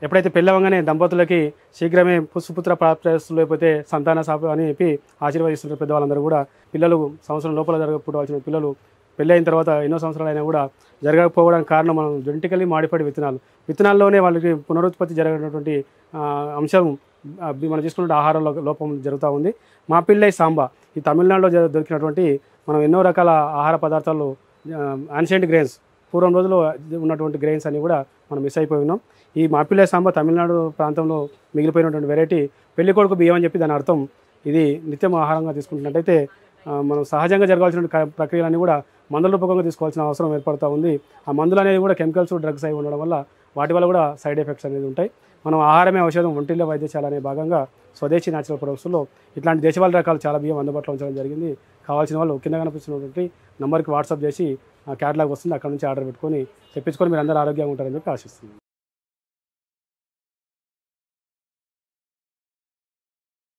ఎప్పుడైతే పెళ్ళవగానే దంపతులకి శీఘ్రమే పుష్పుత్ర ప్రాప్తిస్తూ లేకపోతే సంతాన సాపు అని చెప్పి ఆశీర్వదిస్తున్న పెద్దవాళ్ళందరూ కూడా పిల్లలు సంవత్సరం లోపల జరగకపోవాల్సిన పిల్లలు పెళ్ళి అయిన తర్వాత ఎన్నో సంవత్సరాలైనా కూడా జరగకపోవడానికి కారణం మనం జెనెటికల్లీ మాడిఫైడ్ విత్తనాల్లోనే వాళ్ళకి పునరుత్పత్తి జరిగినటువంటి అంశం మనం తీసుకున్న ఆహారంలో లోపం జరుగుతూ ఉంది. మాపిల్లై సాంబా ఈ తమిళనాడులో దొరికినటువంటి మనం ఎన్నో రకాల ఆహార పదార్థాలు యాన్షియంట్ గ్రెయిన్స్ పూర్వం రోజుల్లో ఉన్నటువంటి గ్రెయిన్స్ అన్ని కూడా మనం మిస్ అయిపోయి ఉన్నాం. ఈ మాపిల్లై సాంబా తమిళనాడు ప్రాంతంలో మిగిలిపోయినటువంటి వెరైటీ పెళ్లి కొడుకు బియ్యం అని చెప్పి దాని అర్థం. ఇది నిత్యం ఆహారంగా తీసుకుంటున్నట్టయితే మనం సహజంగా జరగాల్సిన ప్రక్రియలన్నీ కూడా మందుల రూపకంగా తీసుకోవాల్సిన అవసరం ఏర్పడుతూ ఉంది. ఆ మందులు అనేది కూడా కెమికల్స్ డ్రగ్స్ అయి ఉండడం వల్ల వాటి వల్ల కూడా సైడ్ ఎఫెక్ట్స్ అనేది ఉంటాయి. మనం ఆహారమే ఔషధం ఒంటిలో వైద్యశాల అనే భాగంగా స్వదేశీ న్యాచురల్ ప్రొడక్ట్స్లో ఇట్లాంటి దేశవాళీ రకాలు చాలా బియ్యం అందుబాటులో ఉంచడం జరిగింది. కావాల్సిన వాళ్ళు కింద కనిపిస్తున్నటువంటి నెంబర్కి వాట్సాప్ చేసి క్యాటలాగ్ వస్తుంది, అక్కడ నుంచి ఆర్డర్ పెట్టుకొని తెప్పించుకొని మీరు అందరూ ఆరోగ్యంగా ఉంటారని చెప్పి ఆశిస్తున్నాను.